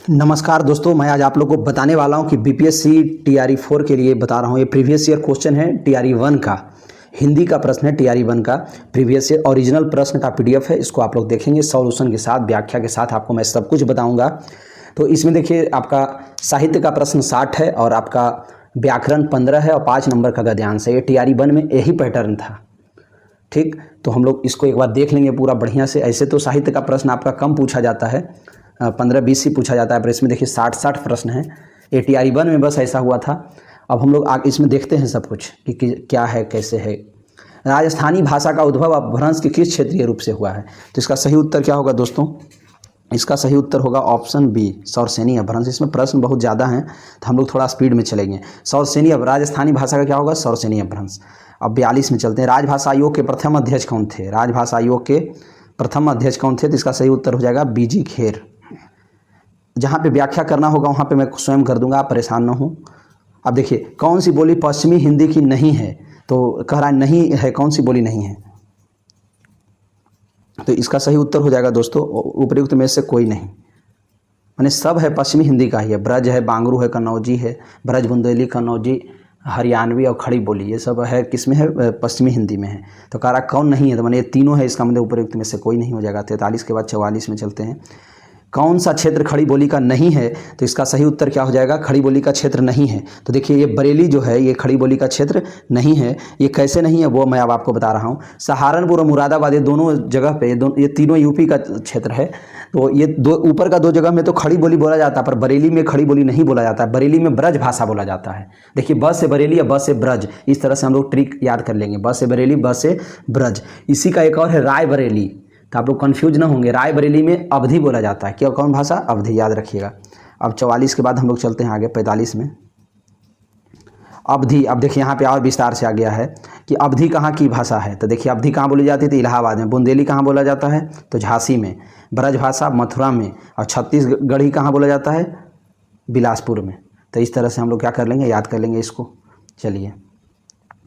नमस्कार दोस्तों, मैं आज आप लोगों को बताने वाला हूं कि बीपीएससी टीआरई 4 के लिए बता रहा हूं। ये प्रीवियस ईयर क्वेश्चन है टीआरई 1 का, हिंदी का प्रश्न है टीआरई 1 का। प्रीवियस ईयर ओरिजिनल प्रश्न का पीडीएफ है, इसको आप लोग देखेंगे सॉल्यूशन के साथ, व्याख्या के साथ आपको मैं सब कुछ बताऊंगा। तो इसमें देखिए, आपका साहित्य का प्रश्न 60 है और आपका व्याकरण 15 है और 5 नंबर का गद्यांश है। ये टीआरई 1 में यही पैटर्न था। ठीक, तो हम लोग इसको एक बार देख लेंगे पूरा बढ़िया से। ऐसे तो साहित्य का प्रश्न आपका कम पूछा जाता है, 15-20 ही पूछा जाता है, पर इसमें देखिए 60 प्रश्न हैं। ये टीआरई 1 में बस ऐसा हुआ था। अब हम लोग आगे इसमें देखते हैं सब कुछ कि क्या है, कैसे है। राजस्थानी भाषा का उद्भव अपभ्रंश के किस क्षेत्रीय रूप से हुआ है? तो इसका सही उत्तर क्या होगा दोस्तों? इसका सही उत्तर होगा ऑप्शन बी, सौरसेनी अपभ्रंश। इसमें प्रश्न बहुत ज़्यादा हैं तो हम लोग थोड़ा स्पीड में चलेंगे। सौरसेनी अब राजस्थानी भाषा का क्या होगा? सौरसेनी अपभ्रंश। अब 42 में चलते हैं। राजभाषा आयोग के प्रथम अध्यक्ष कौन थे? राजभाषा आयोग के प्रथम अध्यक्ष कौन थे? तो इसका सही उत्तर हो जाएगा बीजी खेर। जहाँ पे व्याख्या करना होगा वहाँ पे मैं स्वयं कर दूंगा, आप परेशान ना हो। अब देखिए, कौन सी बोली पश्चिमी हिंदी की नहीं है? तो कह रहा है नहीं है, कौन सी बोली नहीं है? तो इसका सही उत्तर हो जाएगा दोस्तों उपयुक्त में से कोई नहीं, माने सब है पश्चिमी हिंदी का ही है। ब्रज है, बांगरू है, कन्नौजी है, ब्रज बुंदेली, कन्नौजी, हरियाणवी और खड़ी बोली, ये सब है किसमें है? पश्चिमी हिंदी में है। तो कह रहा कौन नहीं है? तो माने ये तीनों है, इसका मतलब उपयुक्त में से कोई नहीं हो जाएगा। 43 के बाद 44 में चलते हैं। कौन सा क्षेत्र खड़ी बोली का नहीं है? तो इसका सही उत्तर क्या हो जाएगा? खड़ी बोली का क्षेत्र नहीं है। तो देखिए, ये बरेली जो है ये खड़ी बोली का क्षेत्र नहीं है। ये कैसे नहीं है वो मैं अब आपको बता रहा हूँ। सहारनपुर और मुरादाबाद, ये दोनों जगह पे, ये तीनों यूपी का क्षेत्र है। तो ये दो ऊपर का 2 जगह में तो खड़ी बोली बोला जाता है, पर बरेली में खड़ी बोली नहीं बोला जाता है। बरेली में ब्रज भाषा बोला जाता है। देखिए, ब से बरेली या ब से ब्रज, इस तरह से हम लोग ट्रिक याद कर लेंगे। ब से बरेली, ब से ब्रज। इसी का एक और है रायबरेली, तो आप लोग कंफ्यूज ना होंगे। रायबरेली में अवधी बोला जाता है। क्या, कौन भाषा? अवधी, याद रखिएगा। अब 44 के बाद हम लोग चलते हैं आगे 45 में। अवधी, अब देखिए यहाँ पे और विस्तार से आ गया है कि अवधी कहाँ की भाषा है। तो देखिए, अवधी कहाँ बोली जाती थी? इलाहाबाद में। बुंदेली कहाँ बोला जाता है? तो झांसी में। ब्रजभाषा मथुरा में। और छत्तीसगढ़ी कहाँ बोला जाता है? बिलासपुर में। तो इस तरह से हम लोग क्या कर लेंगे, याद कर लेंगे इसको। चलिए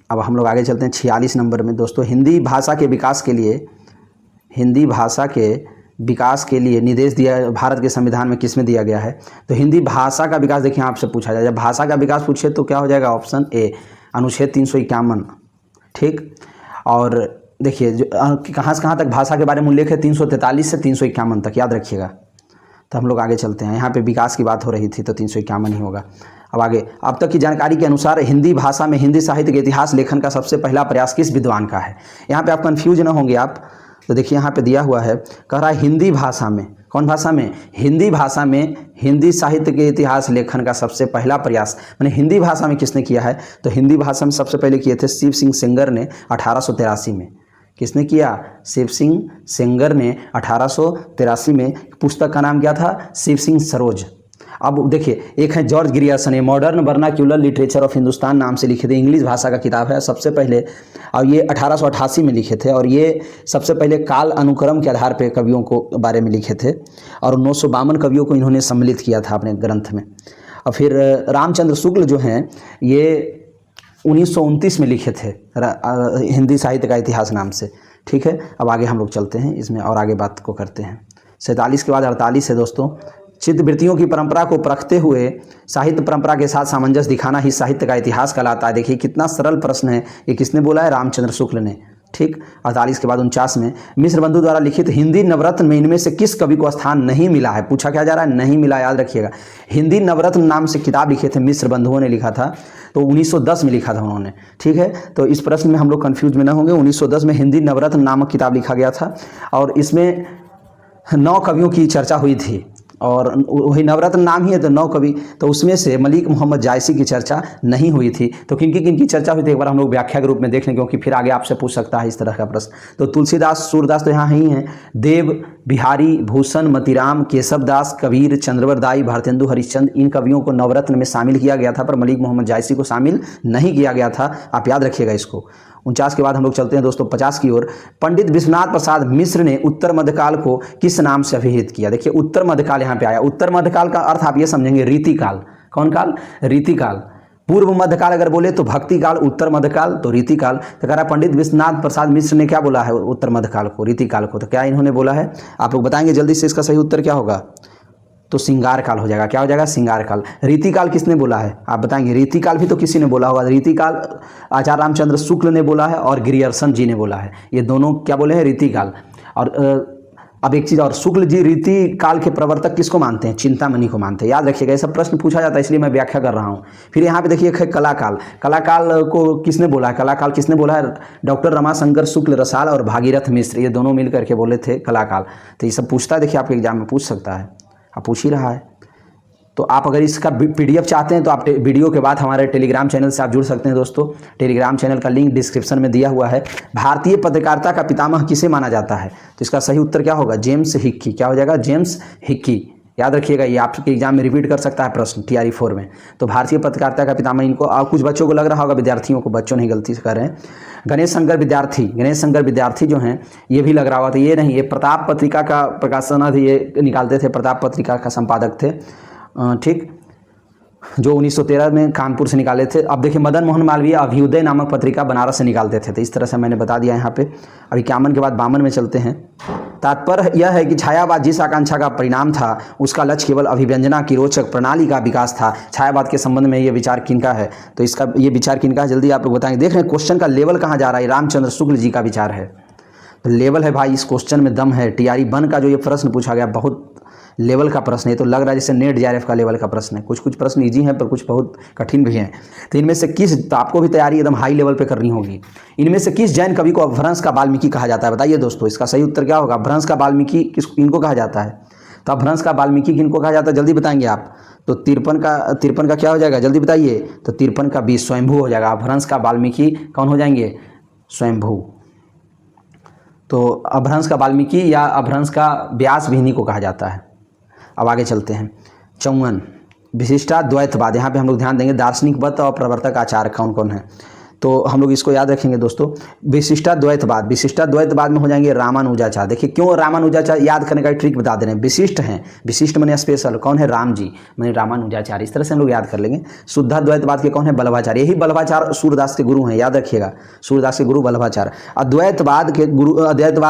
अब हम लोग आगे चलते हैं 46 नंबर में दोस्तों। हिंदी भाषा के विकास के लिए निर्देश दिया भारत के संविधान में किसमें दिया गया है? तो हिंदी भाषा का विकास, देखिए आपसे पूछा जाए, जब भाषा का विकास पूछे तो क्या हो जाएगा? ऑप्शन ए, अनुच्छेद 351। ठीक, और देखिए कहाँ से कहाँ तक भाषा के बारे में उल्लेख है? 343 से 351 तक, याद रखिएगा। तो हम लोग आगे चलते हैं। यहाँ पे विकास की बात हो रही थी तो 351 ही होगा। अब आगे, अब तक की जानकारी के अनुसार हिंदी भाषा में हिंदी साहित्य के इतिहास लेखन का सबसे पहला प्रयास किस विद्वान का है? यहाँ पे आप कंफ्यूज ना होंगे आप। तो देखिए यहाँ पे दिया हुआ है, कह रहा है हिंदी भाषा में, कौन भाषा में? हिंदी भाषा में हिंदी साहित्य के इतिहास लेखन का सबसे पहला प्रयास, मैंने हिंदी भाषा में किसने किया है? तो हिंदी भाषा में सबसे पहले किए थे शिव सिंह सेंगर ने 1883 में। किसने किया? शिव सिंह सेंगर ने 1883 में। पुस्तक का नाम क्या था? शिव सिंह सरोज। अब देखिए, एक है जॉर्ज ग्रियर्सन, ये modern vernacular literature of Hindustan नाम से लिखे थे, इंग्लिश भाषा का किताब है सबसे पहले, और ये 1888 में लिखे थे। और ये सबसे पहले काल अनुक्रम के आधार पर कवियों को बारे में लिखे थे, और 952 कवियों को इन्होंने सम्मिलित किया था अपने ग्रंथ में। और फिर रामचंद्र शुक्ल जो हैं, ये 1929 में लिखे थे हिंदी साहित्य का इतिहास नाम से। ठीक है, अब आगे हम लोग चलते हैं इसमें और आगे बात को करते हैं। 47 के बाद 48 है दोस्तों। चित्तवृत्तियों की परंपरा को परखते हुए साहित्य परंपरा के साथ सामंजस्य दिखाना ही साहित्य का इतिहास कहलाता है। देखिए कितना सरल प्रश्न है, ये किसने बोला है? रामचंद्र शुक्ल ने। ठीक, 48 के बाद 49 में, मिश्र बंधु द्वारा लिखित हिंदी नवरत्न में इनमें से किस कवि को स्थान नहीं मिला है? पूछा क्या जा रहा है? नहीं मिला, याद रखिएगा। हिंदी नवरत्न नाम से किताब लिखे थे, मिश्र बंधुओं ने लिखा था, तो 1910 में लिखा था उन्होंने। ठीक है, तो इस प्रश्न में हम लोग कंफ्यूज में ना होंगे। 1910 में हिंदी नवरत्न नामक किताब लिखा गया था, और इसमें 9 कवियों की चर्चा हुई थी, और वही नवरत्न नाम ही है तो 9 कवि, तो उसमें से मलिक मोहम्मद जायसी की चर्चा नहीं हुई थी। तो किनकी चर्चा हुई थी एक बार हम लोग व्याख्या के रूप में देख लें, क्योंकि फिर आगे आपसे पूछ सकता है इस तरह का प्रश्न। तो तुलसीदास, सूरदास तो यहाँ ही हैं, देव, बिहारी, भूषण, मतीराम, केशवदास, कबीर, चंद्रवरदाई, भारतेंदु हरिश्चंद्र, इन कवियों को नवरत्न में शामिल किया गया था, पर मलिक मोहम्मद जायसी को शामिल नहीं किया गया था। आप याद रखिएगा इसको। 49 के बाद हम लोग चलते हैं दोस्तों 50 की ओर। पंडित विश्वनाथ प्रसाद मिश्र ने उत्तर मध्यकाल को किस नाम से अभिहित किया? देखिए उत्तर मध्यकाल यहाँ पे आया। उत्तर मध्यकाल का अर्थ आप ये समझेंगे रीतिकाल। कौन काल? रीतिकाल। पूर्व मध्यकाल अगर बोले तो भक्ति काल, उत्तर मध्यकाल तो रीतिकाल। तो कह रहा पंडित विश्वनाथ प्रसाद मिश्र ने क्या बोला है उत्तर मध्यकाल को? रीतिकाल को। तो क्या इन्होंने बोला है? आप लोग बताएंगे जल्दी से, इसका सही उत्तर क्या होगा? तो श्रृंगार काल हो जाएगा। क्या हो जाएगा? श्रृंगार काल। रीतिकाल किसने बोला है? आप बताएंगे। रीतिकाल भी तो किसी ने बोला होगा। रीतिकाल आचार्य रामचंद्र शुक्ल ने बोला है और ग्रियर्सन जी ने बोला है। ये दोनों क्या बोले हैं? रीतिकाल। और अब एक चीज़ और, शुक्ल जी रीति काल के प्रवर्तक किसको मानते हैं? चिंतामणि को मानते हैं। याद रखिएगा, ये सब प्रश्न पूछा जाता है, इसलिए मैं व्याख्या कर रहा हूँ। फिर यहाँ पे देखिए कलाकाल। कलाकाल को किसने बोला है? कलाकाल किसने बोला है? डॉक्टर रमाशंकर शुक्ल रसाल और भागीरथ मिश्र, ये दोनों मिल करके बोले थे कलाकाल। तो ये सब पूछता है, देखिए आपके एग्जाम में पूछ सकता है, आप पूछ ही रहा है। तो आप अगर इसका PDF चाहते हैं तो आप वीडियो के बाद हमारे टेलीग्राम चैनल से आप जुड़ सकते हैं दोस्तों। टेलीग्राम चैनल का लिंक डिस्क्रिप्शन में दिया हुआ है। भारतीय पत्रकारिता का पितामह किसे माना जाता है? तो इसका सही उत्तर क्या होगा? James Hickey. क्या हो जाएगा? James Hickey. याद रखिएगा, ये आपके एग्जाम में रिपीट कर सकता है प्रश्न TRE 4 में। तो भारतीय पत्रकारिता का पितामह, इनको कुछ बच्चों को लग रहा होगा, विद्यार्थियों को, बच्चों नहीं, गलती से कर रहे हैं। गणेश शंकर विद्यार्थी जो हैं, ये भी लग रहा होगा। तो ये नहीं, ये प्रताप पत्रिका का प्रकाशन ये निकालते थे, प्रताप पत्रिका का संपादक थे, ठीक, जो 1913 में कानपुर से निकाले थे। अब देखिए, मदन मोहन मालवीय अभ्युदय नामक पत्रिका बनारस से निकालते थे। तो इस तरह से मैंने बता दिया यहाँ पे। अब 51 के बाद 52 में चलते हैं। तात्पर्य यह है कि छायावाद जिस आकांक्षा का परिणाम था, उसका लक्ष्य केवल अभिव्यंजना की रोचक प्रणाली का विकास था। छायावाद के संबंध में ये विचार किनका है? तो इसका ये विचार किनका है, जल्दी आप लोग बताएंगे। देख रहे हैं क्वेश्चन का लेवल कहाँ जा रहा है? रामचंद्र शुक्ल जी का विचार है। तो लेवल है भाई, इस क्वेश्चन में दम है। TRE 1 का जो ये प्रश्न पूछा गया, बहुत लेवल का प्रश्न है। तो लग रहा है जैसे नेट JRF का लेवल का प्रश्न है। कुछ प्रश्न इजी हैं, पर कुछ बहुत कठिन भी हैं। तो इनमें से किस, तो आपको भी तैयारी एकदम हाई लेवल पे करनी होगी। इनमें से किस जैन कवि को अपभ्रंश का वाल्मीकि कहा जाता है? बताइए दोस्तों, इसका सही उत्तर क्या होगा? अपभ्रंश का वाल्मीकि किनको कहा जाता है? तो अपभ्रंश का वाल्मीकि किनको कहा जाता है? जल्दी बताएंगे आप। तो 53 का क्या हो जाएगा? जल्दी बताइए। तो 53 का 20 स्वयंभू हो जाएगा। अपभ्रंश का वाल्मीकि कौन हो जाएंगे? स्वयंभू। तो अपभ्रंश का वाल्मीकि या अपभ्रंश का व्यास भी इन्हीं को कहा जाता है। अब आगे चलते हैं। 54 विशिष्टाद्वैतवाद। यहाँ पे हम लोग ध्यान देंगे, दार्शनिक मत और प्रवर्तक आचार्य कौन कौन है, तो हम लोग इसको याद रखेंगे दोस्तों। विशिष्टाद्वैतवाद में हो जाएंगे रामानुजाचार्य। देखिए क्यों रामानुजाचार्य, याद करने का ट्रिक बता दे रहे हैं। विशिष्ट हैं, विशिष्ट माने स्पेशल, कौन है? राम जी, माने रामानुजाचार्य। इस तरह से हम लोग याद कर लेंगे। शुद्धाद्वैतवाद के कौन है? बल्लभाचार्य। यही बल्लभाचार्य सूरदास के गुरु हैं, याद रखिएगा, सूरदास के गुरु बल्लभाचार्य। अद्वैतवाद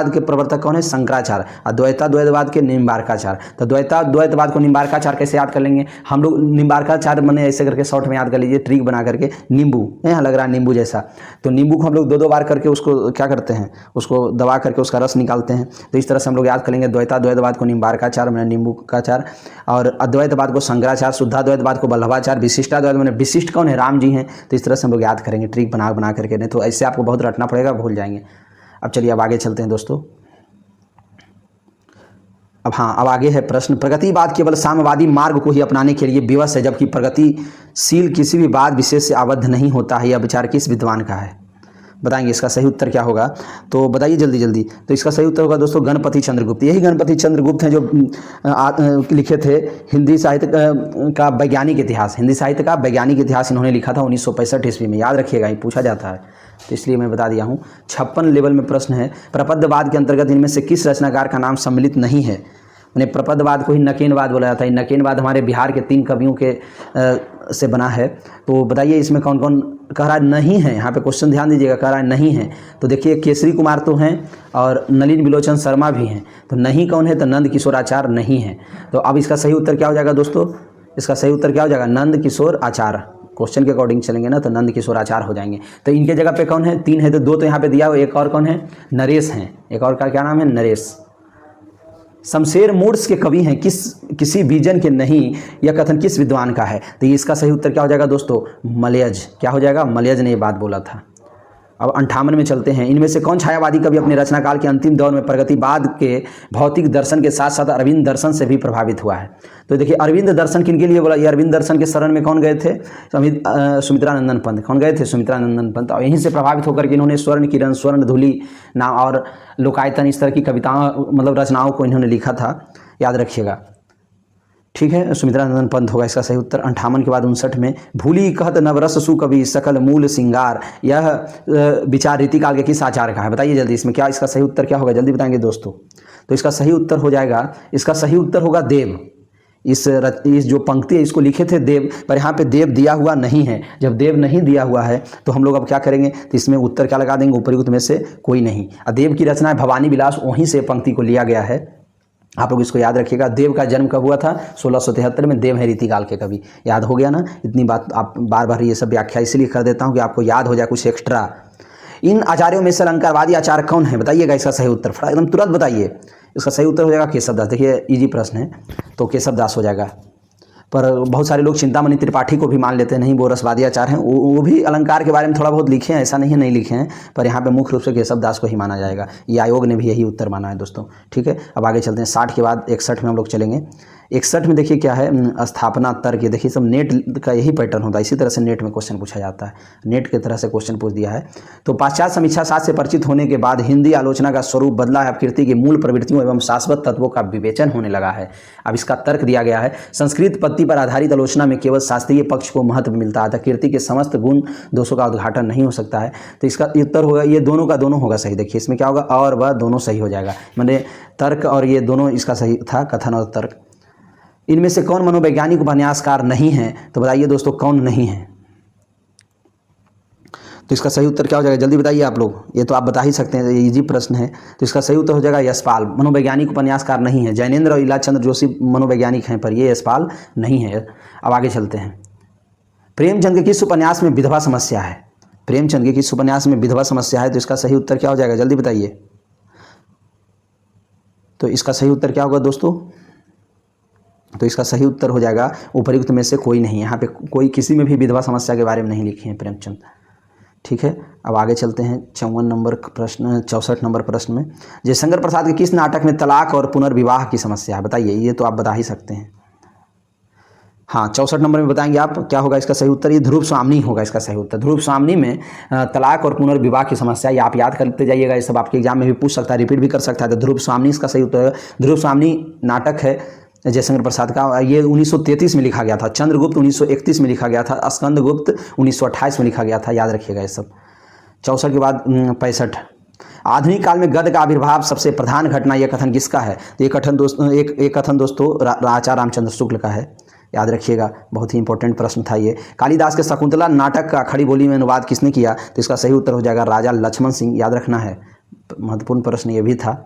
के प्रवर्तक कौन है? शंकराचार्य। अद्वैतवाद के निम्बार्काचार्य। तो द्वैतवाद को निम्बार्काचार्य कैसे याद कर लेंगे हम लोग? निम्बार्काचार्य माने ऐसे करके शॉर्ट में याद कर लीजिए, ट्रिक बना करके। नींबू, यहाँ लग रहा है नींबू जैसा, तो नींबू को हम लोग 2-2 बार करके उसको क्या करते हैं? उसको दबा करके उसका रस निकालते हैं। तो इस तरह से हम लोग याद करेंगे। द्वैतवाद को निम्बार्काचार्य माने नींबू का चार, और अद्वैतवाद को शंकराचार्य, शुद्धाद्वैतवाद को बल्लभाचार्य, विशिष्टाद्वैत माने विशिष्ट कौन है? राम जी हैं। तो इस तरह से हम लोग याद करेंगे, ट्रिक बना करके, नहीं तो ऐसे आपको बहुत रटना पड़ेगा, भूल जाएंगे। अब चलिए अब आगे चलते हैं दोस्तों। अब आगे है प्रश्न, प्रगतिवाद केवल साम्यवादी मार्ग को ही अपनाने के लिए विवश है, जबकि प्रगतिशील किसी भी वाद विशेष से आबद्ध नहीं होता है। यह विचार किस विद्वान का है? बताएंगे इसका सही उत्तर क्या होगा? तो बताइए जल्दी। तो इसका सही उत्तर होगा दोस्तों गणपति चंद्रगुप्त। यही गणपति चंद्रगुप्त हैं जो लिखे थे हिंदी साहित्य का वैज्ञानिक इतिहास। हिंदी साहित्य का वैज्ञानिक इतिहास इन्होंने लिखा था 1965 ईस्वी में। याद रखिएगा, ये पूछा जाता है, तो इसलिए मैं बता दिया हूँ। 56 लेवल में प्रश्न है, प्रपद्यवाद के अंतर्गत इनमें से किस रचनाकार का नाम सम्मिलित नहीं है? मैंने प्रपद्यवाद को ही नकेनवाद बोला जाता है। नकेनवाद हमारे बिहार के 3 कवियों के से बना है। तो बताइए इसमें कौन कौन कह रहा है नहीं है? यहाँ पे क्वेश्चन ध्यान दीजिएगा, कह रहा है नहीं है। तो देखिए केसरी कुमार तो हैं और नलिन बिलोचन शर्मा भी हैं। तो नहीं कौन है? तो नंद किशोर आचार्य नहीं है। तो अब इसका सही उत्तर क्या हो जाएगा दोस्तों? इसका सही उत्तर क्या हो जाएगा? नंद किशोर आचार्य। क्वेश्चन के अकॉर्डिंग चलेंगे ना, तो नंद किशोर आचार्य हो जाएंगे। तो इनके जगह पे कौन है? 3 है, तो 2 तो यहाँ पे दिया हुआ, एक और कौन है? नरेश हैं। एक और का क्या नाम है? नरेश। शमशेर मूड्स के कवि हैं, किसी विजन के नहीं। यह कथन किस विद्वान का है? तो इसका सही उत्तर क्या हो जाएगा दोस्तों? मलयज। क्या हो जाएगा? मलयज ने ये बात बोला था। अब 58 में चलते हैं। इनमें से कौन छायावादी कवि अपने रचना काल के अंतिम दौर में प्रगतिवाद के भौतिक दर्शन के साथ साथ अरविंद दर्शन से भी प्रभावित हुआ है? तो देखिए अरविंद दर्शन किनके लिए बोला? ये अरविंद दर्शन के शरण में कौन गए थे? सुमित्रानंदन पंत। कौन गए थे? सुमित्रानंदन पंत। और यहीं से प्रभावित होकर के इन्होंने स्वर्ण किरण, स्वर्ण धूलि नाम और लोकायतन, इस तरह की कविताओं मतलब रचनाओं को इन्होंने लिखा था। याद रखिएगा, ठीक है, सुमित्रानंदन पंत होगा इसका सही उत्तर। 58 के बाद 59 में, भूली कहत नवरस सुकवि सकल मूल सिंगार। यह विचार रीतिकाल के किस आचार्य का है? बताइए जल्दी, इसमें क्या इसका सही उत्तर क्या होगा? जल्दी बताएंगे दोस्तों। तो इसका सही उत्तर हो जाएगा, इसका सही उत्तर होगा देव। इस जो पंक्ति है इसको लिखे थे देव, पर यहाँ पे देव दिया हुआ नहीं है। जब देव नहीं दिया हुआ है तो हम लोग अब क्या करेंगे? तो इसमें उत्तर क्या लगा देंगे? उपयुक्त में से कोई नहीं। देव की रचना है भवानी विलास, वहीं से पंक्ति को लिया गया है। आप लोग इसको याद रखिएगा। देव का जन्म कब हुआ था? 1673 में। देव है रीतिकाल के कवि। याद हो गया ना? इतनी बात आप बार बार ये सब व्याख्या इसलिए कर देता हूँ कि आपको याद हो जाए कुछ एक्स्ट्रा। इन आचार्यों में से अलंकारवादी आचार्य कौन है? बताइएगा इसका सही उत्तर, एकदम तुरंत बताइए। इसका सही उत्तर हो जाएगा केशवदास। देखिए इजी प्रश्न है, तो केशवदास हो जाएगा। पर बहुत सारे लोग चिंतामणि त्रिपाठी को भी मान लेते हैं, नहीं वो रसवादी आचार्य हैं। वो भी अलंकार के बारे में थोड़ा बहुत लिखे हैं, ऐसा नहीं है नहीं लिखे हैं, पर यहाँ पे मुख्य रूप से केशवदास को ही माना जाएगा। ये आयोग ने भी यही उत्तर माना है दोस्तों। ठीक है, अब आगे चलते हैं। 60 के बाद 61 में हम लोग चलेंगे। 61 में देखिए क्या है, स्थापना तर्क। देखिए सब नेट का यही पैटर्न होता है, इसी तरह से नेट में क्वेश्चन पूछा जाता है। नेट की तरह से क्वेश्चन पूछ दिया है। तो पाश्चात्य समीक्षा शास्त्र से परिचित होने के बाद हिंदी आलोचना का स्वरूप बदला है। अब कृति की मूल प्रवृत्तियों एवं शाश्वत तत्वों का विवेचन होने लगा है। अब इसका तर्क दिया गया है। संस्कृत पत्ति पर आधारित आलोचना में केवल शास्त्रीय पक्ष को महत्व मिलता है, कृति के समस्त गुण दोषों का उद्घाटन नहीं हो सकता है। तो इसका उत्तर होगा ये दोनों का दोनों होगा सही। देखिए इसमें क्या होगा, और वह दोनों सही हो जाएगा, मैंने तर्क और ये दोनों इसका सही था, कथन और तर्क। इनमें से कौन मनोवैज्ञानिक उपन्यासकार नहीं है? तो बताइए दोस्तों कौन नहीं है? तो इसका सही उत्तर क्या हो जाएगा, जल्दी बताइए आप लोग। ये तो आप बता ही सकते हैं, ये इजी प्रश्न है। तो इसका सही उत्तर हो जाएगा यशपाल। मनोवैज्ञानिक उपन्यासकार नहीं है। जैनेन्द्र और इलाचंद्र जोशी मनोवैज्ञानिक हैं, पर ये यशपाल नहीं है। अब आगे चलते हैं। प्रेमचंद के किस उपन्यास में विधवा समस्या है? प्रेमचंद के किस उपन्यास में विधवा समस्या है? तो इसका सही उत्तर क्या हो जाएगा, जल्दी बताइए। तो इसका सही उत्तर क्या होगा दोस्तों? तो इसका सही उत्तर हो जाएगा उपर्युक्त में से कोई नहीं। यहाँ पे कोई किसी में भी विधवा समस्या के बारे में नहीं लिखी है प्रेमचंद। ठीक है, अब आगे चलते हैं 54 नंबर प्रश्न, 64 नंबर प्रश्न में। जयशंकर प्रसाद के किस नाटक में तलाक और पुनर्विवाह की समस्या है? बताइए, ये तो आप बता ही सकते हैं। हाँ, 64 नंबर में बताएंगे आप क्या होगा इसका सही उत्तर। ये ध्रुव स्वामी होगा इसका सही उत्तर। ध्रुव स्वामी में तलाक और पुनर्विवाह की समस्या, ये आप याद करते जाइएगा, ये सब आपके एग्जाम में भी पूछ सकता है, रिपीट भी कर सकता है। तो ध्रुव स्वामी इसका सही उत्तर है। ध्रुव स्वामी नाटक है जयशंकर प्रसाद का। ये 1933 में लिखा गया था। चंद्रगुप्त 1931 में लिखा गया था। स्कंदगुप्त 1928 में लिखा गया था। याद रखिएगा ये सब। 64 के बाद 65। आधुनिक काल में गद्य का आविर्भाव सबसे प्रधान घटना, यह कथन किसका है? तो ये कथन दोस्तों आचार्य रामचंद्र शुक्ल का है। याद रखिएगा, बहुत ही इंपॉर्टेंट प्रश्न था ये। कालिदास के शकुंतला नाटक का खड़ी बोली में अनुवाद किसने किया? तो इसका सही उत्तर हो जाएगा राजा लक्ष्मण सिंह। याद रखना है, महत्वपूर्ण प्रश्न ये भी था।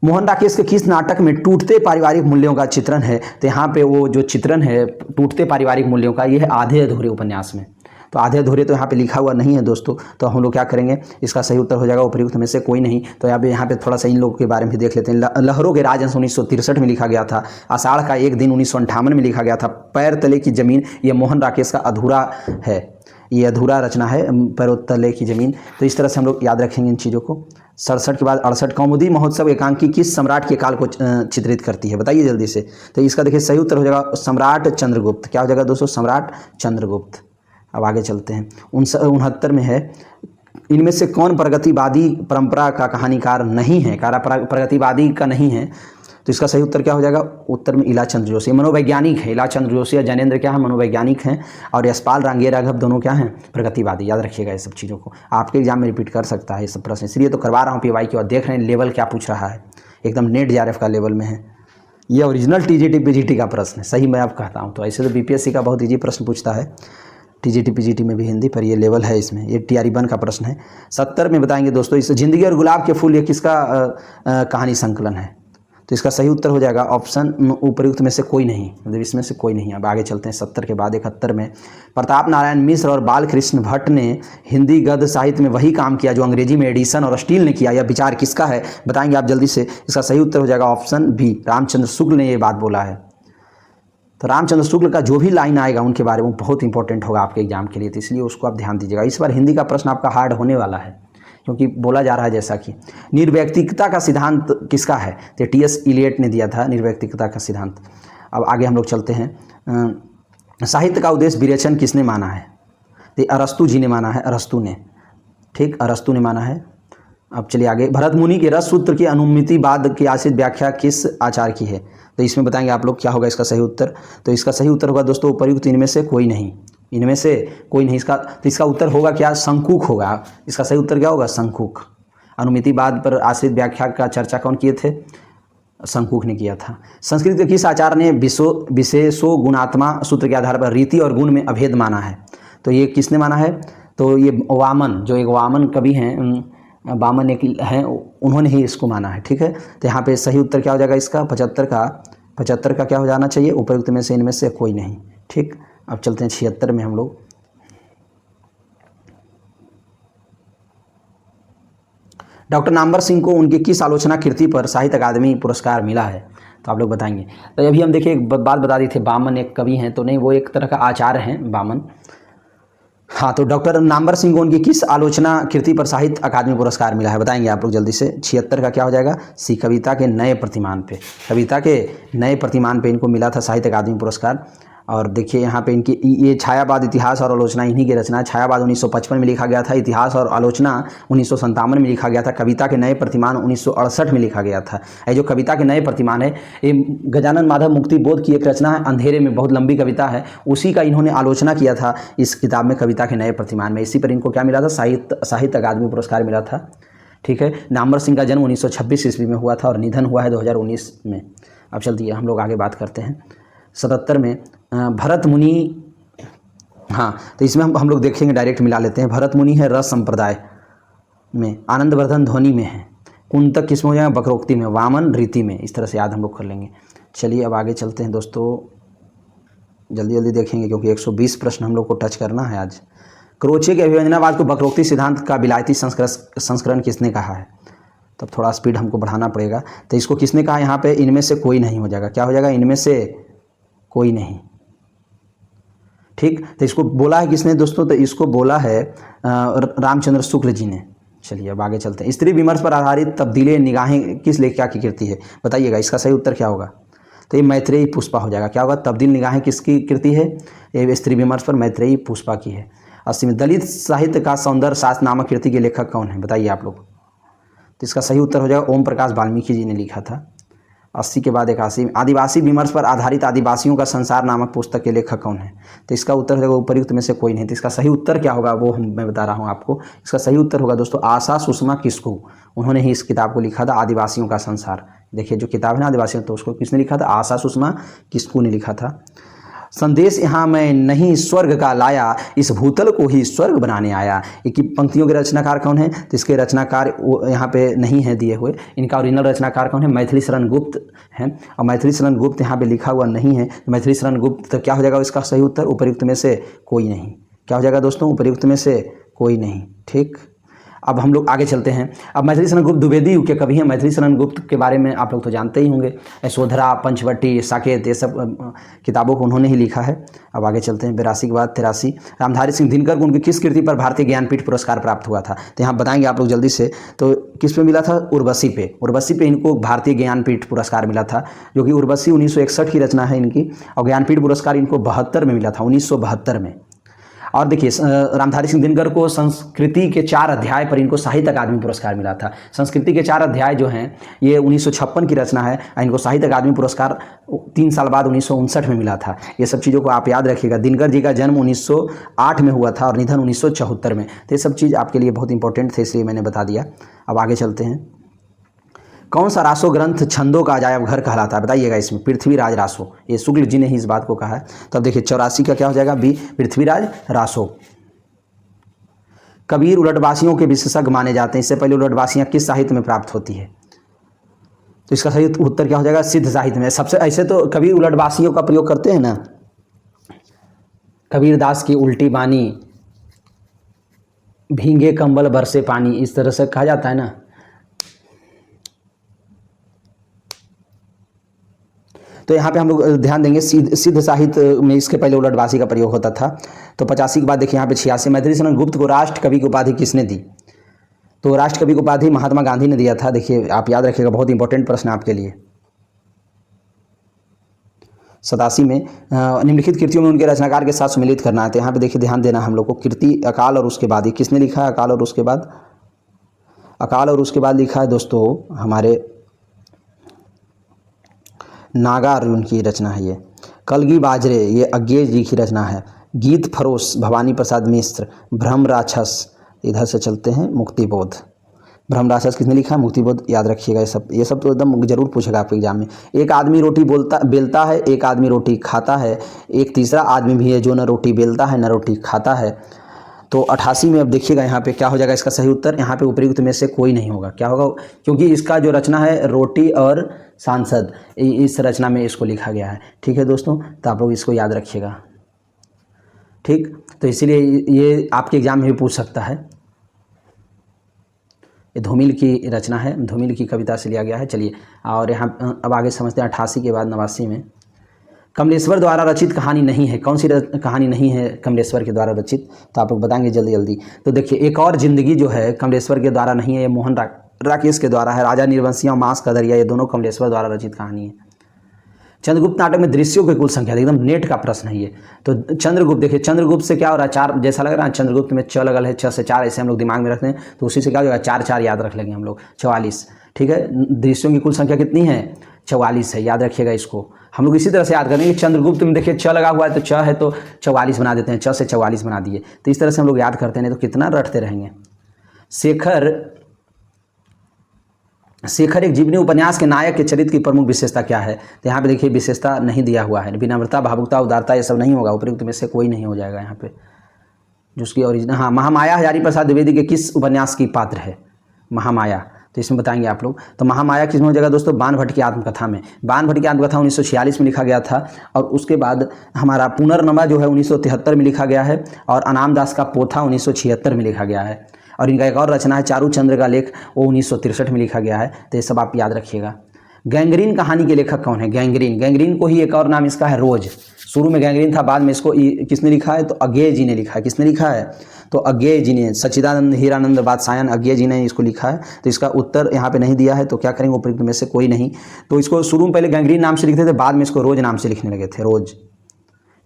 मोहन राकेश के किस नाटक में टूटते पारिवारिक मूल्यों का चित्रण है? तो यहाँ पे वो जो चित्रण है टूटते पारिवारिक मूल्यों का, ये है आधे अधूरे उपन्यास में। तो आधे अधूरे तो यहाँ पे लिखा हुआ नहीं है दोस्तों, तो हम लोग क्या करेंगे, इसका सही उत्तर हो जाएगा उपर्युक्त में से कोई नहीं। तो यहाँ पे थोड़ा सा इन लोगों के बारे में भी देख लेते हैं। लहरों के राजहंस 1963 में लिखा गया था। आषाढ़ का एक दिन 1958 में लिखा गया था। पैर तले की जमीन, ये मोहन राकेश का अधूरा है, ये अधूरा रचना है, पैरों तले की जमीन। तो इस तरह से हम लोग याद रखेंगे इन चीज़ों को। 67 के बाद 68। कौमुदी महोत्सव एकांकी किस सम्राट के काल को चित्रित करती है? बताइए जल्दी से। तो इसका देखिए सही उत्तर हो जाएगा सम्राट चंद्रगुप्त। क्या हो जाएगा दोस्तों? सम्राट चंद्रगुप्त। अब आगे चलते हैं। 69 में है, इनमें से कौन प्रगतिवादी परंपरा का कहानीकार नहीं है? प्रगतिवादी का नहीं है, तो इसका सही उत्तर क्या हो जाएगा? उत्तर में इलाचंद्र जोशी मनोवैज्ञानिक है। इलाचंद्र जोशी और जैनेन्द्र क्या है? मनोवैज्ञानिक हैं। और यशपाल रांगे राघव दोनों क्या हैं? प्रगतिवादी। याद रखिएगा ये सब चीज़ों को, आपके एग्जाम में रिपीट कर सकता है ये सब प्रश्न, इसलिए तो करवा रहा हूँ PY की। और देख रहे हैं लेवल क्या पूछ रहा है, एकदम नेट JRF का लेवल में है। ये ओरिजिनल TGT PGT का प्रश्न है, सही मैं आप कहता हूँ। तो ऐसे तो BPSC का बहुत ईजी प्रश्न पूछता है, TGT PGT में भी हिंदी, पर ये लेवल है इसमें। ये TRE-1 का प्रश्न है। 70 में बताएंगे दोस्तों, इस जिंदगी और गुलाब के फूल ये किसका कहानी संकलन है? तो इसका सही उत्तर हो जाएगा ऑप्शन उपर्युक्त में से कोई नहीं, मतलब इसमें से कोई नहीं। अब आगे चलते हैं 70 के बाद 71 में। प्रताप नारायण मिश्र और बालकृष्ण भट्ट ने हिंदी गद्य साहित्य में वही काम किया जो अंग्रेजी में एडिसन और स्टील ने किया। यह विचार किसका है? बताएंगे आप जल्दी से। इसका सही उत्तर हो जाएगा ऑप्शन बी, रामचंद्र शुक्ल ने ये बात बोला है। तो रामचंद्र शुक्ल का जो भी लाइन आएगा उनके बारे में बहुत इंपॉर्टेंट होगा आपके एग्जाम के लिए, तो इसलिए उसको आप ध्यान दीजिएगा। इस बार हिंदी का प्रश्न आपका हार्ड होने वाला है, क्योंकि बोला जा रहा है जैसा कि निर्वैयक्तिकता का सिद्धांत किसका है? तो TS इलियट ने दिया था निर्वैयक्तिकता का सिद्धांत। अब आगे हम लोग चलते हैं। साहित्य का उद्देश्य विरेचन किसने माना है? तो अरस्तु जी ने माना है, अरस्तु ने। ठीक, अरस्तु ने माना है। अब चलिए आगे। भरत मुनि के रस सूत्र की अनुमितिवाद की आश्रित व्याख्या किस आचार्य की है? तो इसमें बताएंगे आप लोग क्या होगा इसका सही उत्तर। तो इसका सही उत्तर होगा दोस्तों उपर्युक्त इनमें से कोई नहीं, इनमें से कोई नहीं। तो इसका उत्तर होगा क्या? शंकुक होगा। इसका सही उत्तर क्या होगा? शंकुक। अनुमितिवाद पर आश्रित व्याख्या का चर्चा कौन किए थे? शंकुक ने किया था। संस्कृत के किस आचार्य ने विशेषो गुणात्मा सूत्र के आधार पर रीति और गुण में अभेद माना है? तो ये किसने माना है? तो ये वामन, जो एक वामन कवि हैं, बामन एक हैं, उन्होंने ही इसको माना है। ठीक है, तो यहाँ पे सही उत्तर क्या हो जाएगा इसका 75 का क्या हो जाना चाहिए, उपयुक्त में से इनमें से कोई नहीं। ठीक, अब चलते हैं 76 में हम लोग। डॉक्टर नामवर सिंह को उनकी किस आलोचना कृति पर साहित्य अकादमी पुरस्कार मिला है, तो आप लोग बताएंगे। तो अभी हम देखिए एक बात बता दी थी, बामन एक कवि हैं, तो नहीं, वो एक तरह का आचार्य हैं बामन। हाँ, तो डॉक्टर नामवर सिंह को उनकी किस आलोचना कृति पर साहित्य अकादमी पुरस्कार मिला है, बताएंगे आप लोग जल्दी से। 76 का क्या हो जाएगा, सी, कविता के नए प्रतिमान पे, कविता के नए प्रतिमान पे इनको मिला था साहित्य अकादमी पुरस्कार। और देखिए यहाँ पे इनकी ये छायावाद, इतिहास और आलोचना इन्हीं की रचना है। छायावाद 1955 में लिखा गया था, इतिहास और आलोचना 1957 में लिखा गया था, कविता के नए प्रतिमान 1968 में लिखा गया था। ये जो कविता के नए प्रतिमान है, ये गजानन माधव मुक्ति बोध की एक रचना है, अंधेरे में, बहुत लंबी कविता है, उसी का इन्होंने आलोचना किया था इस किताब में, कविता के नए प्रतिमान में। इसी पर इनको क्या मिला था, साहित्य अकादमी पुरस्कार मिला था। ठीक है, नामवर सिंह का जन्म 1926 ईस्वी में हुआ था और निधन हुआ है 2019 में। अब चलती है हम लोग आगे बात करते हैं। 77 में भरत मुनि, हाँ, तो इसमें हम लोग देखेंगे, डायरेक्ट मिला लेते हैं। भरत मुनि है रस संप्रदाय में, आनंदवर्धन ध्वनि में है, कुंतक किसमें हो जाएगा, वक्रोक्ति में, वामन रीति में। इस तरह से याद हम लोग कर लेंगे। चलिए अब आगे चलते हैं दोस्तों, जल्दी जल्दी देखेंगे क्योंकि 120 प्रश्न हम लोग को टच करना है आज। क्रोचे के अभिव्यंजनावाद को वक्रोक्ति सिद्धांत का विलायती संस्करण किसने कहा है, तब थोड़ा स्पीड हमको बढ़ाना पड़ेगा। तो इसको किसने कहा, यहाँ पे इनमें से कोई नहीं हो जाएगा, क्या हो जाएगा, इनमें से कोई नहीं। ठीक, तो इसको बोला है किसने दोस्तों, तो इसको बोला है रामचंद्र शुक्ल जी ने। चलिए अब आगे चलते हैं। स्त्री विमर्श पर आधारित तब्दीले निगाहें किस लेखिका की कृति है, बताइएगा, इसका सही उत्तर क्या होगा। तो ये मैत्रेयी पुष्पा हो जाएगा। क्या होगा, तब्दील निगाहें किसकी कृति है, ये स्त्री विमर्श पर मैत्रेयी पुष्पा की है। 80 में दलित साहित्य का सौंदर्य शास्त्र नामक कृति के लेखक कौन है, बताइए आप लोग। तो इसका सही उत्तर हो जाएगा ओम प्रकाश वाल्मीकि जी ने लिखा था। 80 के बाद 81 में आदिवासी विमर्श पर आधारित आदिवासियों का संसार नामक पुस्तक के लेखक कौन है, तो इसका उत्तर होगा उपयुक्त में से कोई नहीं। तो इसका सही उत्तर क्या होगा वो मैं बता रहा हूँ आपको। इसका सही उत्तर होगा दोस्तों आशा सुषमा किस्कू, उन्होंने ही इस किताब को लिखा था, आदिवासियों का संसार। देखिए जो किताब है ना आदिवासियों, तो उसको किसने लिखा था, आशा सुषमा किस्कू ने लिखा था। संदेश यहाँ मैं नहीं स्वर्ग का लाया, इस भूतल को ही स्वर्ग बनाने आया। एक पंक्तियों के रचनाकार कौन है, तो इसके रचनाकार यहाँ पे नहीं है दिए हुए। इनका ओरिजिनल रचनाकार कौन है, मैथिली शरण गुप्त हैं, और मैथिली शरण गुप्त यहाँ पे लिखा हुआ नहीं है। मैथिली शरण गुप्त तो क्या हो जाएगा इसका सही उत्तर, उपयुक्त में से कोई नहीं। क्या हो जाएगा दोस्तों, उपयुक्त में से कोई नहीं। ठीक, अब हम लोग आगे चलते हैं। अब मैथिली शरण गुप्त द्विवेदी युग के कवि हैं। मैथिली शरण गुप्त के बारे में आप लोग तो जानते ही होंगे, यशोधरा, पंचवटी, साकेत, ये सब किताबों को उन्होंने ही लिखा है। अब आगे चलते हैं। 82 के बाद 83 रामधारी सिंह दिनकर को उनकी किस कृति पर भारतीय ज्ञानपीठ पुरस्कार प्राप्त हुआ था, तो यहाँ बताएंगे आप लोग जल्दी से। तो किस पे मिला था, उर्वशी पे। उर्वशी पे इनको भारतीय ज्ञानपीठ पुरस्कार मिला था, जो कि उर्वशी 1961 की रचना है इनकी, और ज्ञानपीठ पुरस्कार इनको 72 में मिला था, 1972 में। और देखिए रामधारी सिंह दिनकर को संस्कृति के 4 अध्याय पर इनको साहित्य अकादमी पुरस्कार मिला था। संस्कृति के 4 अध्याय जो हैं ये 1956 की रचना है, इनको साहित्य अकादमी पुरस्कार 3 साल बाद 1959 में मिला था। ये सब चीज़ों को आप याद रखिएगा। दिनकर जी का जन्म 1908 में हुआ था और निधन 1974 में। तो ये सब चीज़ आपके लिए बहुत इंपॉर्टेंट थे, इसलिए मैंने बता दिया। अब आगे चलते हैं। कौन सा रासो ग्रंथ छंदों का अजायब घर कहलाता है, बताइएगा इसमें। पृथ्वीराज रासो, ये शुक्ल जी ने ही इस बात को कहा है। तो अब देखिए 84 का क्या हो जाएगा, बी, पृथ्वीराज रासो। कबीर उलटवासियों के विशेषज्ञ माने जाते हैं। इससे पहले उलटवासियाँ किस साहित्य में प्राप्त होती है, तो इसका सही उत्तर क्या हो जाएगा, सिद्ध साहित्य में। सबसे ऐसे तो कबीर उलटवासियों का प्रयोग करते हैं ना, कबीरदास की उल्टी बानी, भींगे कंबल बरसे पानी, इस तरह से कहा जाता है ना। तो यहाँ पे हम लोग ध्यान देंगे सिद्ध साहित्य में इसके पहले उलटवासी का प्रयोग होता था। तो 85 के बाद देखिए यहाँ पे 86 मैथिली शरण गुप्त को राष्ट्र कवि की उपाधि किसने दी, तो राष्ट्र कवि की उपाधि महात्मा गांधी ने दिया था। देखिए आप याद रखिएगा, बहुत इंपॉर्टेंट प्रश्न आपके लिए। 87 में निम्नलिखित कृतियों में उनके रचनाकार के साथ सम्मिलित करना है। तो यहाँ पे देखिए ध्यान देना हम लोग को, कृति अकाल और उसके बाद, ये किसने लिखा है, अकाल और उसके बाद। अकाल और उसके बाद लिखा है दोस्तों हमारे नागा अर्जुन की रचना है ये। कलगी बाजरे, ये अज्ञेय जी की रचना है। गीत फरोश, भवानी प्रसाद मिश्र। भ्रम राक्षस, इधर से चलते हैं, मुक्तिबोध। भ्रम राक्षस किसने लिखा है, मुक्तिबोध। याद रखिएगा ये सब तो एकदम जरूर पूछेगा आपके एग्जाम में। एक आदमी रोटी बेलता है, एक आदमी रोटी खाता है, एक तीसरा आदमी भी है जो न रोटी बेलता है न रोटी खाता है। तो 88 में अब देखिएगा यहाँ पे क्या हो जाएगा इसका सही उत्तर, यहाँ पे उपयुक्त में से कोई नहीं होगा। क्या होगा, क्योंकि इसका जो रचना है रोटी और सांसद, इस रचना में इसको लिखा गया है। ठीक है दोस्तों, तो आप लोग इसको याद रखिएगा। ठीक, तो इसीलिए ये आपके एग्जाम में भी पूछ सकता है। ये धूमिल की रचना है, धूमिल की कविता से लिया गया है। चलिए, और यहाँ अब आगे समझते हैं 88 के बाद 89 में। कमलेश्वर द्वारा रचित कहानी नहीं है। कौन सी कहानी नहीं है कमलेश्वर के द्वारा रचित, तो आप लोग बताएंगे जल्दी जल्दी। तो देखिए, एक और जिंदगी जो है कमलेश्वर के द्वारा नहीं है, ये मोहन राकेश के द्वारा है। राजा निर्वंशिया और मांस कदरिया, ये दोनों कमलेश्वर द्वारा रचित कहानी है। चंद्रगुप्त नाटक में दृश्यों की कुल संख्या, एकदम नेट का प्रश्न है ये। तो चंद्रगुप्त, देखिए चंद्रगुप्त से क्या हो रहा है, 4 जैसा लग रहा है। चंद्रगुप्त में 6 लगल है, 6 से 4 ऐसे हम लोग दिमाग में रखते हैं, तो उसी से क्या हो जाएगा, 4 याद रख लेंगे हम लोग, 44। ठीक है, दृश्यों की कुल संख्या कितनी है, 44 है, याद रखिएगा इसको। हम लोग इसी तरह से याद करेंगे। चंद्रगुप्त में देखिए 6 लगा हुआ है, तो 6 है तो 44 बना देते हैं, 6 से 44 बना दिए। तो इस तरह से हम लोग याद करते हैं, तो कितना रटते रहेंगे। शेखर एक जीवनी उपन्यास के नायक के चरित्र की प्रमुख विशेषता क्या है, तो यहाँ पे देखिए विशेषता नहीं दिया हुआ है। विनम्रता, भावुकता, उदारता, ये सब नहीं होगा, उपयुक्त में से कोई नहीं हो जाएगा यहाँ पे। जिसकी ओरिजिनल, हाँ, महामाया हजारी प्रसाद द्विवेदी के किस उपन्यास की पात्र है, महामाया, तो इसमें बताएंगे आप लोग। तो महामाया किसमें हो जाएगा दोस्तों, बाणभट्ट की आत्मकथा में। बाणभट्ट की आत्मकथा 1946 में लिखा गया था, और उसके बाद हमारा पुनर्नवा जो है 1973 में लिखा गया है, और अनाम दास का पोथा 1976 में लिखा गया है। और इनका एक और रचना है चारू चंद्र का लेख, वो 1963 में लिखा गया है। तो ये सब आप याद रखिएगा। गैंग्रीन कहानी के लेखक कौन है, गैंग्रीन को ही एक और नाम इसका है रोज। शुरू में गैंग्रीन था, बाद में इसको किसने लिखा है, तो अज्ञेय जी ने लिखा है। किसने लिखा है, तो अज्ञेय जी ने, सच्चिदानंद हीरानंद बादशायन अज्ञेय जी ने इसको लिखा है। तो इसका उत्तर यहाँ पे नहीं दिया है, तो क्या करेंगे, उपयुक्त में से कोई नहीं। तो इसको शुरू में पहले गैंग्रीन नाम से लिखते थे, बाद में इसको रोज नाम से लिखने लगे थे, रोज।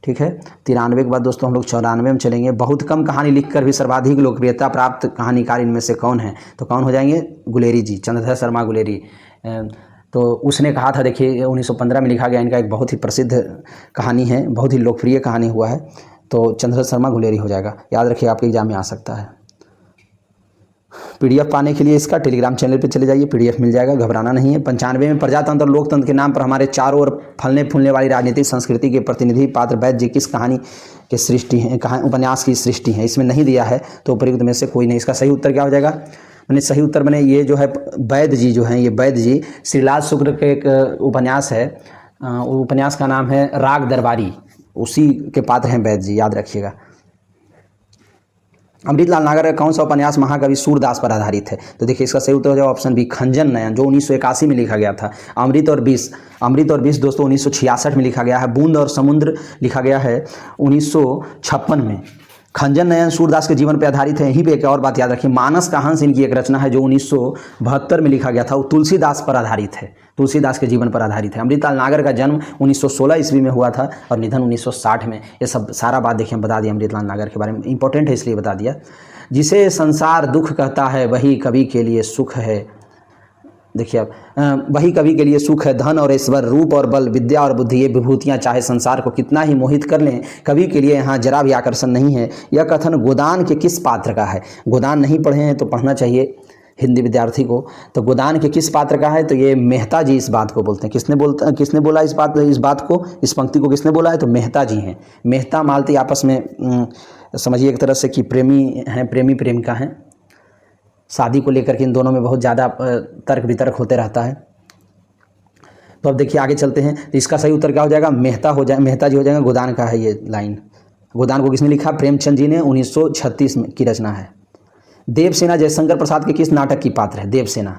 ठीक है, 93 के बाद दोस्तों हम लोग 94 में चलेंगे। बहुत कम कहानी लिखकर भी सर्वाधिक लोकप्रियता प्राप्त कहानीकार इनमें से कौन है, तो कौन हो जाएंगे, गुलेरी जी, चंद्रधर शर्मा गुलेरी। तो उसने कहा था, देखिए 1915 में लिखा गया, इनका एक बहुत ही प्रसिद्ध कहानी है, बहुत ही लोकप्रिय कहानी हुआ है। तो चंद्रधर शर्मा गुलेरी हो जाएगा, याद रखिए, आपके एग्जाम में आ सकता है। PDF पाने के लिए इसका टेलीग्राम चैनल पे चले जाइए, PDF मिल जाएगा, घबराना नहीं है। 95 में प्रजातंत्र और लोकतंत्र के नाम पर हमारे चारों ओर फलने फूलने वाली राजनीतिक संस्कृति के प्रतिनिधि पात्र वैद्य जी किस कहानी के सृष्टि हैं, उपन्यास की सृष्टि है, इसमें नहीं दिया है, तो उपयुक्त में से कोई नहीं। इसका सही उत्तर क्या हो जाएगा, मैंने सही उत्तर मैंने ये जो है वैद्य जी जो हैं, ये वैद्य जी श्रीलाल शुक्ल के एक उपन्यास है, उपन्यास का नाम है राग दरबारी, उसी के पात्र हैं वैद्य जी, याद रखिएगा। अमृतलाल नागर का कौन सा उपन्यास महाकवि सूरदास पर आधारित है, तो देखिए इसका सही उत्तर हो जाएगा ऑप्शन बी, खंजन नयन, जो 1981 में लिखा गया था। अमृत और विष दोस्तों 1966 में लिखा गया है। बूंद और समुद्र लिखा गया है 1956 में। खंजन नयन सूरदास के जीवन पर आधारित है। यहीं पे एक और बात याद रखिए, मानस का हंस इनकी एक रचना है जो 1972 में लिखा गया था, वो तुलसीदास पर आधारित है, तुलसीदास के जीवन पर आधारित है। अमृतलाल नागर का जन्म 1916 ईस्वी में हुआ था और निधन 1960 में। ये सब सारा बात देखिए हम बता दिया अमृतलाल नागर के बारे में, इंपॉर्टेंट है इसलिए बता दिया। जिसे संसार दुख कहता है वही कवि के लिए सुख है, देखिए अब वही कवि के लिए सुख है। धन और ऐश्वर्य, रूप और बल, विद्या और बुद्धि, ये विभूतियाँ चाहे संसार को कितना ही मोहित कर लें, कवि के लिए यहाँ जरा भी आकर्षण नहीं है। यह कथन गोदान के किस पात्र का है, गोदान नहीं पढ़े हैं तो पढ़ना चाहिए हिंदी विद्यार्थी को। तो गोदान के किस पात्र का है, तो ये मेहता जी इस बात को बोलते हैं। किसने बोला इस बात को, इस पंक्ति को किसने बोला है, तो मेहता जी हैं। मेहता मालती आपस में समझिए एक तरह से कि प्रेमी हैं, प्रेमी प्रेमिका हैं। शादी को लेकर के इन दोनों में बहुत ज़्यादा तर्क वितर्क होते रहता है। तो अब देखिए आगे चलते हैं, तो इसका सही उत्तर क्या हो जाएगा, मेहता जी हो जाएगा। गोदान का है ये लाइन। गोदान को किसने लिखा, प्रेमचंद जी ने, 1936 में की रचना है। देवसेना जयशंकर प्रसाद के किस नाटक की पात्र है, देवसेना,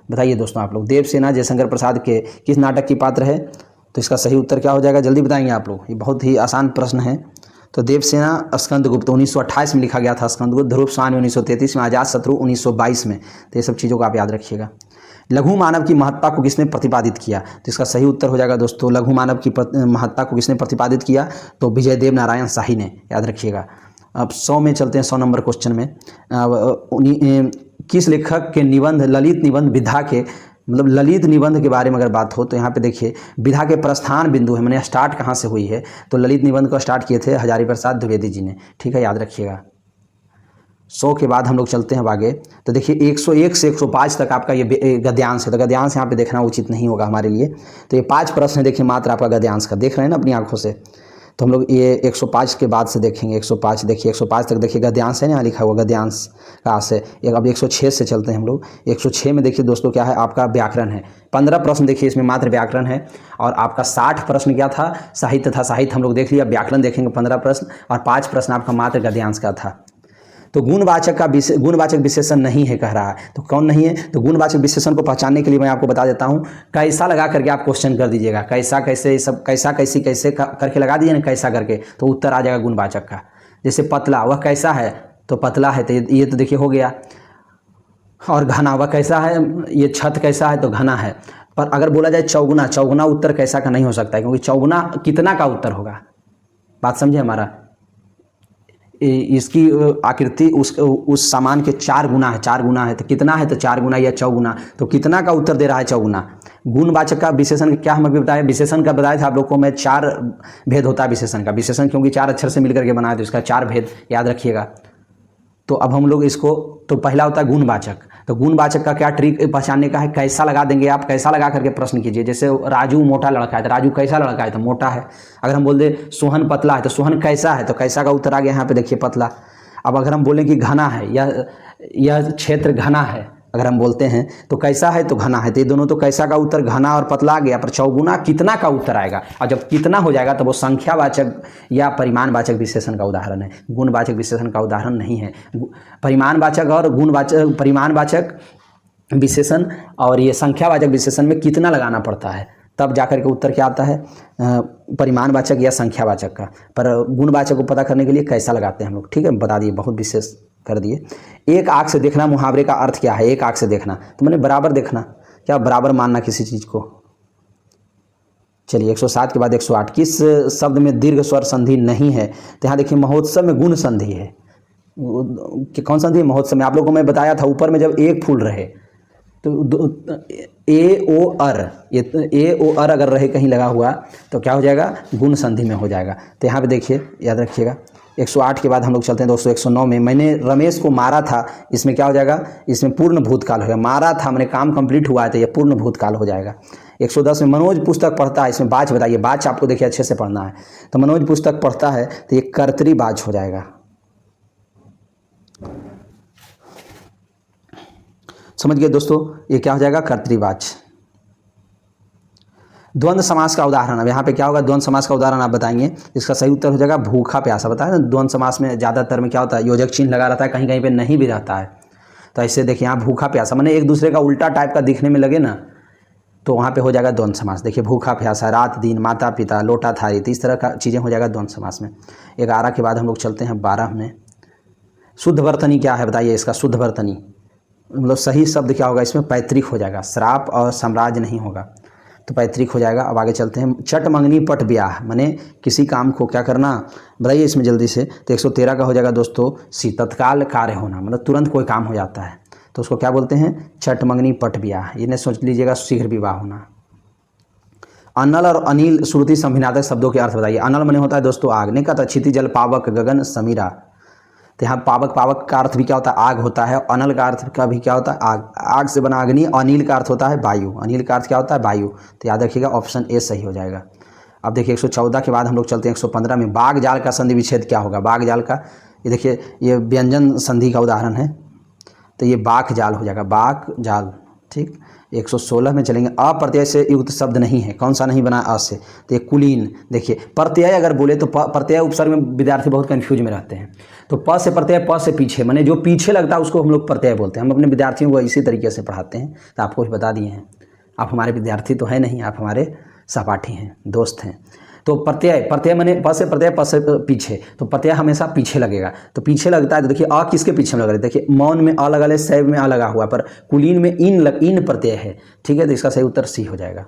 बताइए दोस्तों आप लोग, देवसेना जयशंकर प्रसाद के किस नाटक की पात्र है, तो इसका सही उत्तर क्या हो जाएगा, जल्दी बताएंगे आप लोग, ये बहुत ही आसान प्रश्न है। तो देवसेना स्कंदगुप्त 1928 में लिखा गया था, स्कंदगुप्त। ध्रुव स्वामी 1933 में, अजातशत्रु 1922 में। तो ये सब चीज़ों को आप याद रखिएगा। लघु मानव की महत्ता को किसने प्रतिपादित किया, तो इसका सही उत्तर हो जाएगा दोस्तों, लघु मानव की महत्ता को किसने प्रतिपादित किया, तो विजयदेव नारायण शाही ने, याद रखिएगा। अब 100 में चलते हैं, 100 नंबर क्वेश्चन में। किस लेखक के निबंध, ललित निबंध विधा के, मतलब ललित निबंध के बारे में अगर बात हो तो यहाँ पे देखिए विधा के प्रस्थान बिंदु है, मैंने स्टार्ट कहाँ से हुई है, तो ललित निबंध को स्टार्ट किए थे हजारी प्रसाद द्विवेदी जी ने, ठीक है, याद रखिएगा। 100 के बाद हम लोग चलते हैं आगे। तो देखिए 101 से 105 तक आपका ये गद्यांश है, तो गद्यांश यहाँ पे देखना उचित नहीं होगा हमारे लिए। तो ये 5 प्रश्न है, देखिए मात्र आपका गद्यांश का, देख रहे हैं ना अपनी आंखों से। तो हम लोग ये 105 के बाद से देखेंगे। 105 देखिए, 105 तक देखिए गद्यांश है ना, लिखा हुआ गद्यांश का से एक। अब 106 से चलते हैं हम लोग। 106 में देखिए दोस्तों क्या है, आपका व्याकरण है। 15 प्रश्न देखिए इसमें मात्र व्याकरण है, और आपका 60 प्रश्न क्या था, साहित्य था। साहित्य हम लोग देख लिया, व्याकरण देखेंगे 15 प्रश्न, और 5 प्रश्न आपका मात्र गद्यांश का था। तो गुणवाचक विशेषण नहीं है कह रहा है, तो कौन नहीं है, तो गुणवाचक विशेषण को पहचानने के लिए मैं आपको बता देता हूं, कैसा लगा करके आप क्वेश्चन कर दीजिएगा। कैसा कैसे सब, कैसा कैसी कैसे करके लगा दीजिए ना, कैसा करके, तो उत्तर आ जाएगा गुणवाचक का। जैसे पतला, वह कैसा है, तो पतला है, तो ये तो देखिए हो गया। और घना, वह कैसा है, ये छत कैसा है, तो घना है। पर अगर बोला जाए चौगुना, चौगुना उत्तर कैसा का नहीं हो सकता है, क्योंकि चौगुना कितना का उत्तर होगा। बात समझे हमारा, इसकी आकृति उस सामान के 4 गुना है, 4 गुना है, तो कितना है, तो 4 गुना या चौगुना, तो कितना का उत्तर दे रहा है, चौगुना। गुणवाचक का विशेषण क्या हम अभी बताया, विशेषण का बताया था आप लोग को मैं, 4 भेद होता है विशेषण का। विशेषण क्योंकि 4 अक्षर से मिलकर के बनाया, तो इसका 4 भेद याद रखिएगा। तो अब हम लोग इसको, तो पहला होता है गुणवाचक। तो गुणवाचक का क्या ट्रिक पहचानने का है, कैसा लगा देंगे आप, कैसा लगा करके प्रश्न कीजिए। जैसे राजू मोटा लड़का है, तो राजू कैसा लड़का है, तो मोटा है। अगर हम बोल दे सोहन पतला है, तो सोहन कैसा है, तो कैसा का उत्तर आ गया यहाँ पे देखिए, पतला। अब अगर हम बोलें कि घना है, यह क्षेत्र घना है, अगर हम बोलते हैं तो कैसा है, तो घना है, तो ये दोनों तो कैसा का उत्तर घना और पतला आ गया। पर चौगुना कितना का उत्तर आएगा, और जब कितना हो जाएगा तो वो संख्यावाचक या परिमाणवाचक विशेषण का उदाहरण है, गुणवाचक विशेषण का उदाहरण नहीं है। परिमाणवाचक और गुणवाचक, परिमाणवाचक विशेषण और ये संख्यावाचक विशेषण में कितना लगाना पड़ता है, तब जाकर के उत्तर क्या आता है, परिमाणवाचक या संख्यावाचक का। पर गुणवाचक को पता करने के लिए कैसा लगाते हैं हम लोग, ठीक है, बता दिए, बहुत विशेष कर दिए। एक आंख से देखना, मुहावरे का अर्थ क्या है, एक आंख से देखना, तो मैंने बराबर देखना, क्या बराबर मानना किसी चीज को। चलिए 107 के बाद 108, किस शब्द में दीर्घ स्वर संधि नहीं है, तो यहाँ देखिए महोत्सव में गुण संधि है। कौन संधि, महोत्सव में। आप लोगों को मैं बताया था ऊपर में जब एक फूल रहे, तो ए ओ अर, ये ए ओ अर अगर रहे कहीं लगा हुआ, तो क्या हो जाएगा, गुण संधि में हो जाएगा। तो यहाँ पे देखिए, याद रखिएगा। 108 के बाद हम लोग चलते हैं दोस्तों 109 में, मैंने रमेश को मारा था, इसमें क्या हो जाएगा, इसमें पूर्ण भूतकाल हो जाएगा। मारा था मैंने काम कंप्लीट हुआ है, तो ये पूर्ण भूतकाल हो जाएगा। 110 में मनोज पुस्तक पढ़ता है, इसमें बाच बताइए, बाच आपको देखिए अच्छे से पढ़ना है। तो मनोज पुस्तक पढ़ता है, तो ये कर्तरी-बाच हो जाएगा। समझ गए दोस्तों, ये क्या हो जाएगा, कर्तरी-बाच। द्वंद्व समास का उदाहरण, अब यहाँ पे क्या होगा, द्वंद्व समास का उदाहरण आप बताएंगे, इसका सही उत्तर हो जाएगा भूखा प्यासा। बताया ना, द्वंद्व समास में ज़्यादातर में क्या होता है, योजक चिन्ह लगा रहता है, कहीं कहीं पे नहीं भी रहता है। तो ऐसे देखिए यहाँ भूखा प्यासा, माने एक दूसरे का उल्टा टाइप का दिखने में लगे ना, तो वहाँ पे हो जाएगा द्वंद्व समास। देखिए भूखा प्यासा, रात दिन, माता पिता, लोटा थारी, तो इस तरह का चीज़ें हो जाएगा द्वंद्व समास में। 11 के बाद हम लोग चलते हैं 12 में। शुद्ध वर्तनी क्या है बताइए, इसका शुद्ध वर्तनी मतलब सही शब्द क्या होगा, इसमें पैतृक हो जाएगा, श्राप और साम्राज्य नहीं होगा, तो पैतृक हो जाएगा। अब आगे चलते हैं, चट मंगनी पट ब्याह, माने किसी काम को क्या करना, बताइए इसमें जल्दी से। तो 113 का हो जाएगा दोस्तों, सी तत्काल कार्य होना, मतलब तुरंत कोई काम हो जाता है, तो उसको क्या बोलते हैं, चट मंगनी पट ब्याह। इन्हें सोच लीजिएगा शीघ्र विवाह होना। अनल और अनिल श्रुति संभिनातक शब्दों के अर्थ बताइए। अनल मने होता है दोस्तों आग, ने कहता क्षिति जल पावक गगन समीरा, तो यहाँ पावक, पावक का अर्थ भी क्या होता है, आग होता है। अनल का अर्थ का भी क्या होता है, आग, आग से बना अग्नि। अनिल का अर्थ होता है वायु, अनिल का अर्थ क्या होता है, वायु। तो याद रखिएगा ऑप्शन ए सही हो जाएगा। अब देखिए 114 के बाद हम लोग चलते हैं 115 में। बाग जाल का संधि विच्छेद क्या होगा, बाग जाल का, ये देखिए ये व्यंजन संधि का उदाहरण है, तो ये बाक जाल हो जाएगा, बाक जाल, ठीक। 116 में चलेंगे, अप्रत्यय से युक्त शब्द नहीं है, कौन सा नहीं बना अ से, तो ये कुलीन। देखिए प्रत्यय अगर बोले तो प्रत्यय उपसर्ग में विद्यार्थी बहुत कंफ्यूज में रहते हैं। तो प से प्रत्यय, प से पीछे, माने जो पीछे लगता है उसको हम लोग प्रत्यय बोलते हैं। हम अपने विद्यार्थियों को इसी तरीके से पढ़ाते हैं, तो आपको भी बता दिए हैं। आप हमारे विद्यार्थी तो है नहीं, आप हमारे सहपाठी हैं, दोस्त हैं। तो प्रत्यय, प्रत्यय माने प से प्रत्यय, प से पीछे, तो प्रत्यय हमेशा पीछे लगेगा। तो पीछे लगता है तो देखिए अ किसके पीछे में लग रहा है, देखिए मौन में अ लगा ले, शैव में अ लगा हुआ, पर कुलीन में इन प्रत्यय है, ठीक है। तो इसका सही उत्तर सी हो जाएगा।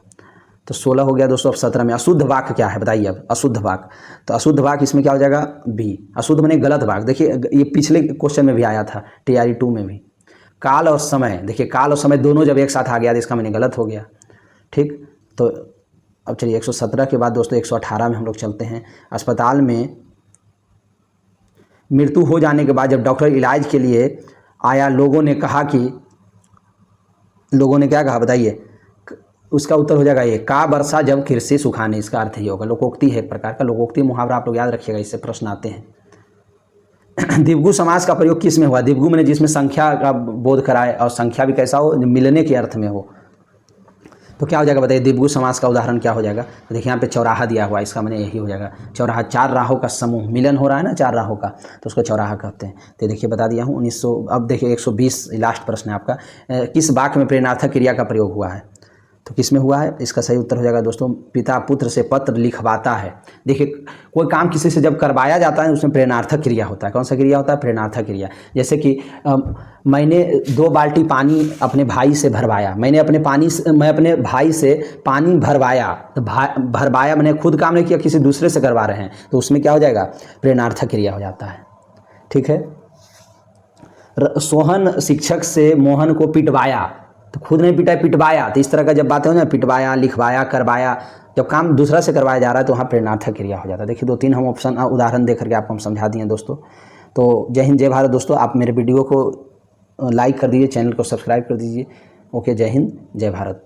तो 16 हो गया दोस्तों। अब 17 में अशुद्ध वाक्य क्या है बताइए। अब अशुद्ध वाक्य, तो अशुद्ध वाक्य इसमें क्या हो जाएगा, बी। अशुद्ध माने गलत वाक्य, देखिए ये पिछले क्वेश्चन में भी आया था, TRE 2 में भी। काल और समय, देखिए काल और समय दोनों जब एक साथ आ गया तो इसका मैंने गलत हो गया, ठीक। तो अब चलिए 117 के बाद दोस्तों 118 में हम लोग चलते हैं। अस्पताल में मृत्यु हो जाने के बाद जब डॉक्टर इलाज के लिए आया, लोगों ने कहा कि, लोगों ने क्या कहा बताइए, उसका उत्तर हो जाएगा ये, का वर्षा जब कृषि सुखाने, इसका अर्थ ये होगा। लोकोक्ति है एक प्रकार का, लोकोक्ति मुहावरा आप लोग याद रखिएगा, इससे प्रश्न आते हैं। दिवगु समास का प्रयोग किस में हुआ? दिवगु मैंने जिसमें संख्या का बोध कराए, और संख्या भी कैसा हो, मिलने के अर्थ में हो, तो क्या हो जाएगा बताइए? दिवगु समास का उदाहरण क्या हो जाएगा? तो देखिए यहाँ पे चौराहा दिया हुआ है, इसका मैंने यही हो जाएगा चौराहा। चार राहों का समूह, मिलन हो रहा है ना चार राहों का, तो उसको चौराहा कहते हैं। तो देखिए बता दिया हूँ 1900। अब देखिए 120 लास्ट प्रश्न है आपका, किस वाक्य में प्रेरणार्थक क्रिया का प्रयोग हुआ है? तो किस में हुआ है? इसका सही उत्तर हो जाएगा दोस्तों, पिता पुत्र से पत्र लिखवाता है। देखिए कोई काम किसी से जब करवाया जाता है उसमें प्रेरणार्थक क्रिया होता है। कौन सा क्रिया होता है? प्रेरणार्थक क्रिया। जैसे कि मैंने 2 बाल्टी पानी अपने भाई से भरवाया, मैं अपने भाई से पानी भरवाया, तो भरवाया मैंने खुद काम नहीं किया, किसी दूसरे से करवा रहे हैं, तो उसमें क्या हो जाएगा? प्रेरणार्थक क्रिया हो जाता है। ठीक है। सोहन शिक्षक से मोहन को पिटवाया, तो खुद नहीं पिटाया, पिटवाया। तो इस तरह का जब बातें हो ना, पिटवाया, लिखवाया, करवाया, जब काम दूसरा से करवाया जा रहा है तो वहाँ प्रेरणार्थक क्रिया हो जाता है। देखिए 2-3 हम ऑप्शन उदाहरण दे करके आपको हम समझा दिए दोस्तों। तो जय हिंद जय भारत दोस्तों। आप मेरे वीडियो को लाइक कर दीजिए, चैनल को सब्सक्राइब कर दीजिए। ओके, जय हिंद जय भारत।